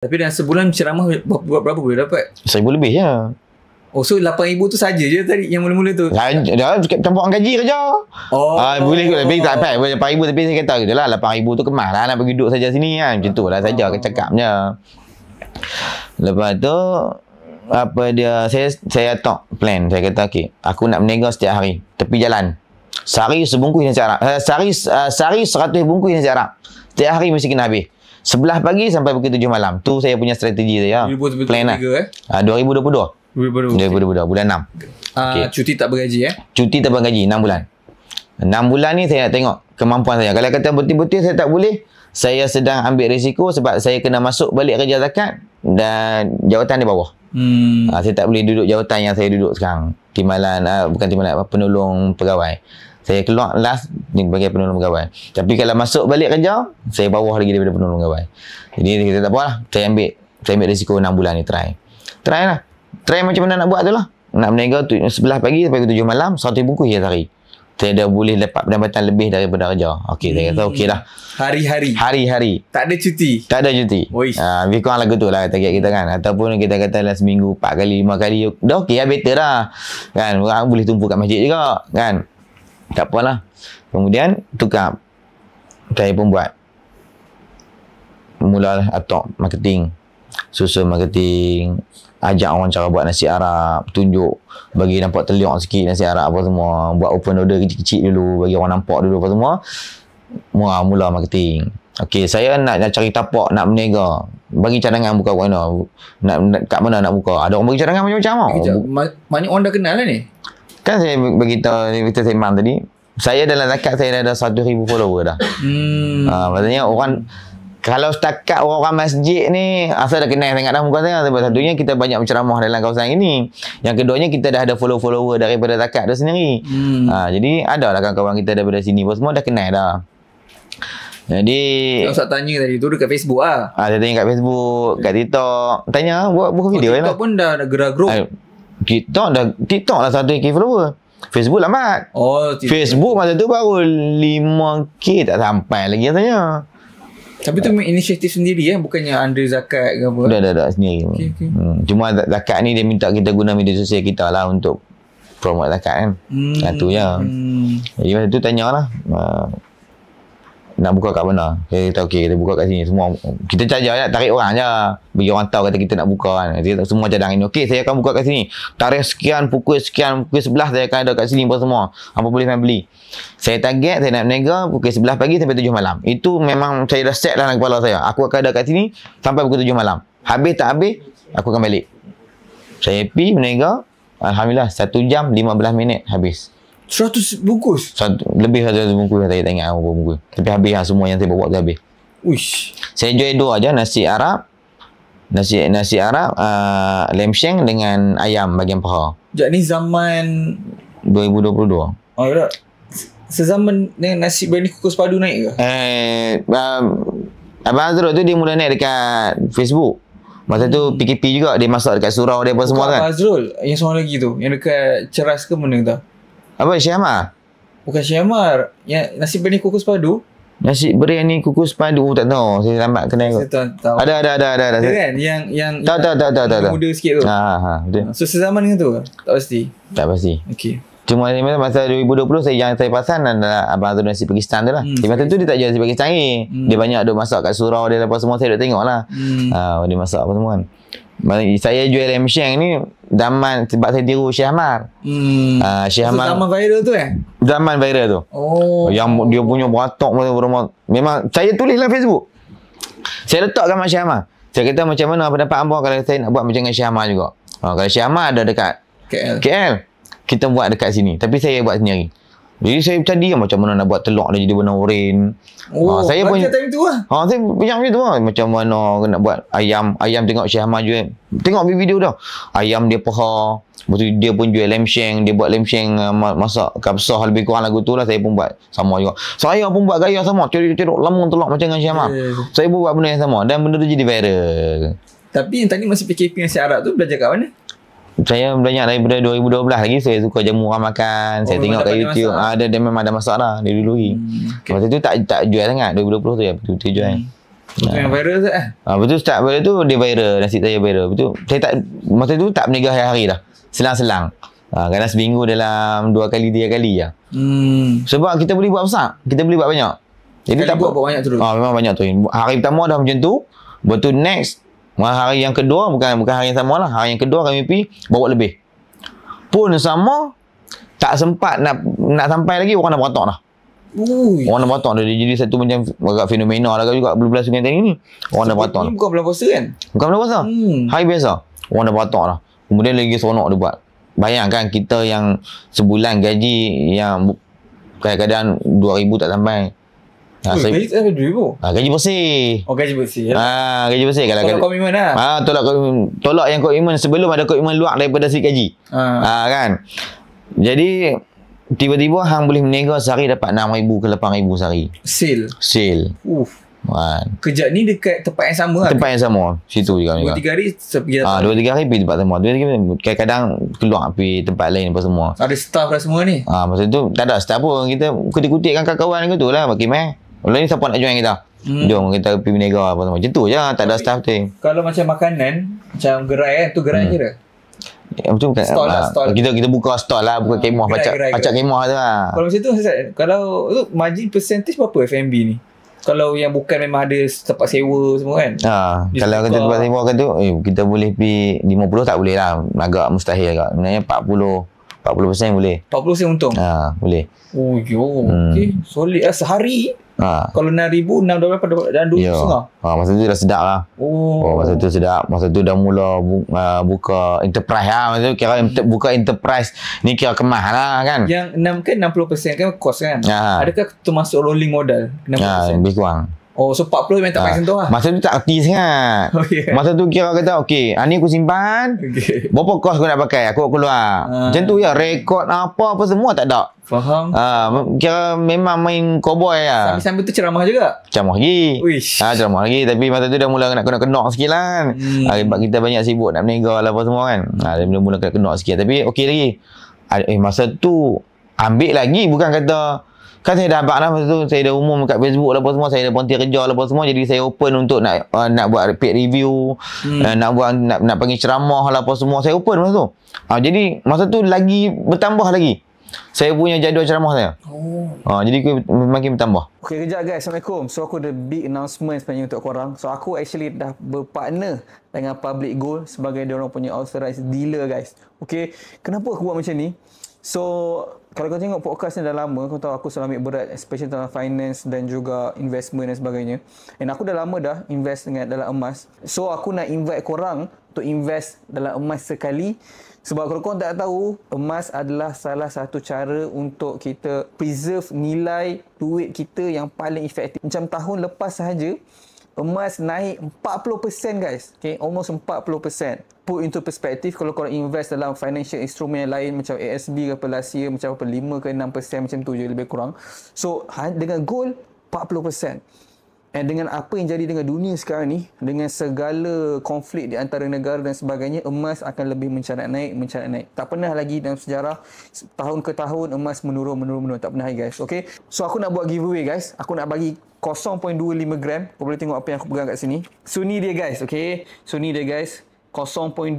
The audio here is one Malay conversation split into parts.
Tapi dalam sebulan ceramah berapa boleh dapat? 1,000 lebih je. Oh, so 8,000 tu saja je tadi yang mula-mula tu? Dah campur dengan gaji kerja. Oh. Boleh kot. Tapi tak dapat 8,000. Tapi saya kata je lah 8,000 tu kemas lah nak pergi duduk saja sini kan. Macam tu lah saja cakapnya. Lepas tu apa dia, saya talk plan. Saya kata okey, aku nak berniaga setiap hari tepi jalan. Sehari sebungkus nasi Arab. Sehari 100 bungkus nasi Arab. Setiap hari mesti kena habis. 11 pagi sampai pukul 7 malam. Tu saya punya strategi saya. Plan lah. 2022. 2022 bulan 6. Okay. Cuti tak bergaji Cuti tak bergaji 6 bulan. 6 bulan ni saya nak tengok kemampuan saya. Kalau kata betul-betul saya tak boleh, saya sedang ambil risiko sebab saya kena masuk balik kerja zakat dan jawatan di bawah. Saya tak boleh duduk jawatan yang saya duduk sekarang. Penolong pegawai. Saya keluar last sebagai penolong pegawai. Tapi kalau masuk balik kerja, saya bawah lagi daripada penolong pegawai. Jadi kita tak apalah. Saya ambil risiko 6 bulan ni try. Try lah. Try macam mana nak buat tu lah. Nak berniaga 11 pagi sampai 7 malam, 100 bungkus je sehari. Saya dah boleh dapat pendapatan lebih daripada kerja. Okey, saya kata okey lah. Hari-hari. Tak ada cuti. Lebih kurang lagu tu lah target kita kan. Ataupun kita kata lah seminggu 4 kali, 5 kali. Dah okey lah, better lah. Kan, orang boleh tumpu kat masjid juga. Kan. Tak apalah. Kemudian, tukar. Saya pun buat. Mula atok marketing. Susun marketing. Ajak orang cara buat nasi Arab, tunjuk, bagi nampak teliok sikit nasi Arab apa semua, buat open order kecil-kecil dulu, bagi orang nampak dulu apa semua. Mula marketing. Okey, saya nak cari tapak, nak berniaga. Bagi cadangan buka kat mana? Nak kat mana nak buka? Ada orang bagi cadangan macam-macam tau. Banyak orang dah kenal lah ni. Kan saya beritahu kita sembang tadi, saya dalam zakat saya dah ada 1,000 follower dah. Maksudnya orang, kalau setakat orang-orang masjid ni asal dah kenal sangat dah muka saya. Sebab satunya kita banyak berceramah dalam kawasan ini. Yang keduanya kita dah ada follower daripada zakat tu sendiri. Jadi ada lah kawan-kawan kita daripada sini pun semua dah kenal dah. Jadi Ustaz tanya tadi tu dekat Facebook lah. Saya tanya kat Facebook, kat TikTok. Tanya buat video TikTok pun dah gerak group. TikTok lah 1k follower. Facebook lambat. Facebook masa tu baru 5k tak sampai lagi katanya. Tapi tu inisiatif sendiri bukannya under zakat ke apa? Dah sendiri. Okay. Cuma zakat ni dia minta kita guna media sosial kita lah untuk promote zakat kan. Tu je. Jadi masa tu tanyalah nak buka kat mana. Saya kata okey, kita buka kat sini semua. Kita saja nak tarik orang je. Bagi orang tahu kata kita nak buka kan. Kita semua cadang ini. Okey, saya akan buka kat sini. Tarikh sekian, pukul 11 saya akan ada kat sini apa semua. Apa boleh main beli. Saya target saya nak berniaga pukul 11 pagi sampai 7 malam. Itu memang saya dah set dalam kepala saya. Aku akan ada kat sini sampai pukul 7 malam. Habis tak habis, aku akan balik. Saya happy berniaga. Alhamdulillah 1 jam 15 minit habis. 100 bungkus? Lebih 100 bungkus saya tak ingat berapa bungkus. Tapi habis lah semua yang saya bawa tu habis. Uish. Saya jual 2 aja, nasi Arab. Nasi Arab, lamb shank dengan ayam bahagian paha. Sekejap ni zaman 2022. Oh tak? Sezaman dengan nasi biryani kukus padu naik ke? Abang Azrul tu dia mula naik dekat Facebook. Masa tu PKP juga, dia masuk dekat surau dia apa semua kan. Abang Azrul, yang seorang lagi tu, yang dekat Ceras ke mana tu? Apa, Syekh Amar? Bukan Syekh Amar, yang nasi biryani kukus padu. Nasi biryani kukus padu tak tahu. Saya lambat kenal kot. Saya tahu. Ada. Ada kan yang tahu. Muda sikit tu. Betul. So sezaman dengan tu? Tak pasti. Tak pasti. Okey. Cuma masa 2020 yang saya pasang adalah Abang Azrul nasi Pakistan tu lah. Di masa tu dia tak jual nasi Pakistan ni. Dia banyak duk masak kat surau dia apa semua, saya duk tengok lah. Dia masak apa semua kan. Saya jual lamb shank ni zaman sebab saya tiru Syekh Amar. Syekh Amar zaman viral tu zaman viral tu. Yang dia punya beratok memang saya tulis dalam Facebook. Saya letak gambar Syekh Amar. Saya kata macam mana pendapat hangpa kalau saya nak buat macam dengan Syekh Amar juga. Kalau Syekh Amar ada dekat KL, kita buat dekat sini. Tapi saya buat sendiri. Jadi saya cari macam mana nak buat telur dia jadi warna oren. Saya pun time tu lah. Saya macam tu lah. Macam mana nak buat ayam tengok Syekh Ahmad jual. Tengok video dah. Ayam dia paha. Lepas tu dia pun jual lamb shank. Dia buat lamb shank masak kabsah lebih kurang lagu tu lah. Saya pun buat sama juga. Saya pun buat gaya sama. Ceruk lama telur macam dengan Syekh Ahmad. Saya pun buat benda yang sama. Dan benda tu jadi viral. Tapi yang tadi masa PKP nasi Arab tu belajar kat mana? Saya banyak daripada 2012 lagi. Saya suka jamu orang makan. Saya tengok kat YouTube. Dia memang ada masak lah. Dia dulu. Masa tu tak jual sangat. 2020 tu ya. Betul-betul jual. Itu yang viral tu Betul start pada tu dia viral, nasi saya viral. Betul. Saya tak masa tu tak berniaga hari-hari dah. Selang-selang. Kadang seminggu dalam 2 kali 3 kali je. Sebab kita boleh buat besar, kita boleh buat banyak. Jadi tak buat banyak terus. Memang banyak tu. Hari pertama dah macam tu. Betul next hari yang kedua bukan hari yang sama lah. Hari yang kedua kami pergi bawa lebih. Pun sama tak sempat nak sampai lagi orang dah beratok dah. Orang dah beratok dah. Dia jadi satu macam agak fenomena lah juga bulan Sungai Tani ni. Orang dah beratok dah. Bukan bulan puasa kan? Bukan bulan puasa. Hari biasa. Orang dah beratok dah. Kemudian lagi seronok dia buat. Bayangkan kita yang sebulan gaji yang kadang-kadang 2,000 tak sampai. Gaji tak sampai 2,000? Gaji bersih. Oh, gaji bersih. Gaji bersih. Tolak komitmen lah. Tolak yang komitmen sebelum ada komitmen luar daripada slip gaji. Kan. Jadi tiba-tiba hang boleh berniaga sehari dapat 6,000 ke 8,000 sehari. Sale. Kejap ni dekat tempat yang sama Tempat yang sama. Situ juga. 2-3 hari pergi datang. 2-3 hari pergi tempat sama. 2-3 hari kadang-kadang keluar pergi tempat lain apa semua. Ada staff dah semua ni. Masa tu tak ada staff pun. Kita kutik-kutikkan kawan-kawan gitu lah. Bagi Kalau ni siapa nak join kita? Jom kita pergi berniaga apa semua. Macam tu je. Tak ada staff tu. Kalau macam makanan, macam gerai kan, tu gerai kira? Macam bukan. Stall. Kita buka stall lah. Buka kemah. Pacak kemah tu lah. Kalau macam tu, kalau tu margin percentage berapa F&B ni? Kalau yang bukan memang ada tempat sewa semua kan? Kalau kita tempat sewa kan tu, kita boleh pergi 50 tak boleh lah. Agak mustahil agak. Sebenarnya 40% boleh. 40% untung? Boleh. Okay. Solid lah. Sehari? Kalau 6,000, 6 dolar dalam 2,500. Masa tu dah sedap lah. Masa tu sedap. Masa tu dah mula buka enterprise lah. Masa tu kira buka enterprise ni kira kemas lah kan. Yang 60% kan kos kan? Adakah termasuk rolling modal? 60%? Lebih kurang. So 40 memang tak payah sentuh lah. Masa tu tak erti sangat. Masa tu kira kata ni aku simpan. Berapa kos aku nak pakai? Aku keluar. Macam tu ya. Rekod apa semua tak ada. Faham. Kira memang main cowboy lah. Sambil tu ceramah juga? Ceramah lagi. Ceramah lagi. Tapi masa tu dah mula nak kena sikit lah kan. Sebab kita banyak sibuk nak berniaga lah apa semua kan. Dia mula kena sikit. Tapi okey lagi. Masa tu ambil lagi. Bukan kata kan saya dah abang lah masa tu. Saya dah umum kat Facebook lah apa semua. Saya dah berhenti kerja lah apa semua. Jadi saya open untuk nak buat paid review. Nak panggil ceramah lah apa semua. Saya open masa tu. Jadi masa tu lagi bertambah lagi saya punya jadual ceramah saya. Jadi makin bertambah. Okay, kejap guys. Assalamualaikum. So aku ada big announcement sebenarnya untuk korang. So aku actually dah berpartner dengan Public Gold sebagai diorang punya authorized dealer guys. Okay, kenapa aku buat macam ni? So kalau kau tengok podcast ni dah lama, kau tahu aku selalu ambil berat especially tentang finance dan juga investment dan sebagainya. And aku dah lama dah invest dalam emas. So aku nak invite korang untuk invest dalam emas sekali. Sebab kalau korang tak tahu, emas adalah salah satu cara untuk kita preserve nilai duit kita yang paling efektif. Macam tahun lepas sahaja, emas naik 40% guys. Okay, almost 40%. Put into perspective, kalau korang invest dalam financial instrument yang lain macam ASB ke last year, macam apa 5 ke 6% macam tu je lebih kurang. So dengan gold 40%. Dan dengan apa yang jadi dengan dunia sekarang ni, dengan segala konflik di antara negara dan sebagainya, emas akan lebih mencarat naik. Tak pernah lagi dalam sejarah tahun ke tahun emas menurun. Tak pernah lagi guys. Okay, so aku nak buat giveaway guys. Aku nak bagi 0.25 gram. Kau boleh tengok apa yang aku pegang kat sini. So ni dia guys. Okay, so ni dia guys. 0.25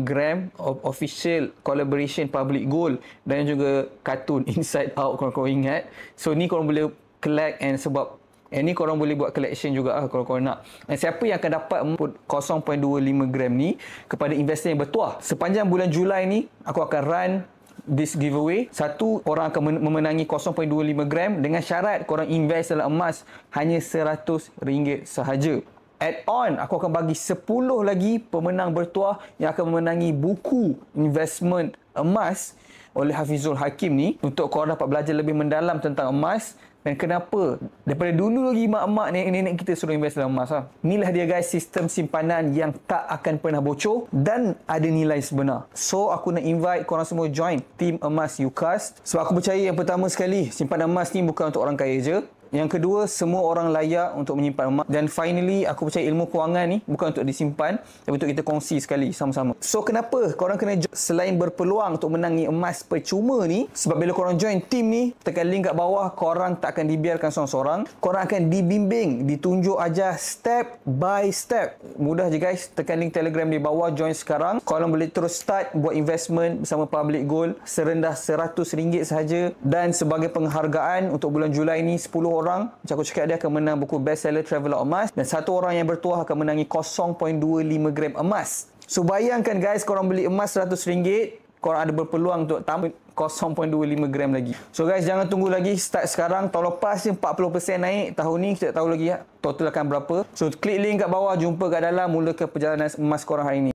gram of official collaboration Public Gold dan juga kartun Inside Out korang ingat. So ni korang boleh collect and sebab ni korang boleh buat collection juga kalau korang nak. Dan siapa yang akan dapat 0.25 gram ni kepada investor yang bertuah. Sepanjang bulan Julai ni aku akan run this giveaway. Satu orang akan memenangi 0.25 gram dengan syarat korang invest dalam emas hanya RM100 sahaja. Add on, aku akan bagi 10 lagi pemenang bertuah yang akan memenangi buku investment emas oleh Hafizul Hakim ni untuk korang dapat belajar lebih mendalam tentang emas. Dan kenapa daripada dulu lagi mak-mak nenek-nenek kita suruh invest dalam emas lah. Inilah dia guys, sistem simpanan yang tak akan pernah bocor dan ada nilai sebenar. So aku nak invite korang semua join Team Emas UCAS. Sebab aku percaya yang pertama sekali, simpanan emas ni bukan untuk orang kaya je. Yang kedua, semua orang layak untuk menyimpan emas. Dan finally, aku percaya ilmu kewangan ni bukan untuk disimpan, tapi untuk kita kongsi sekali sama-sama. So, kenapa korang kena selain berpeluang untuk menangi emas percuma ni? Sebab bila korang join team ni, tekan link kat bawah, korang tak akan dibiarkan seorang-seorang. Korang akan dibimbing, ditunjuk ajar step by step. Mudah je guys, tekan link Telegram di bawah, join sekarang. Korang boleh terus start buat investment bersama Public Gold serendah RM100 sahaja. Dan sebagai penghargaan untuk bulan Julai ni, 10 orang, macam aku cakap, dia akan menang buku bestseller Traveller Emas, dan satu orang yang bertuah akan menangi 0.25 gram emas. So bayangkan guys, korang beli emas RM100, korang ada berpeluang untuk tambah 0.25 gram lagi. So guys, jangan tunggu lagi, start sekarang. Tahun lepas ni 40% naik, tahun ni kita tak tahu lagi total akan berapa. So klik link kat bawah, jumpa kat dalam, mulakan perjalanan emas korang hari ni.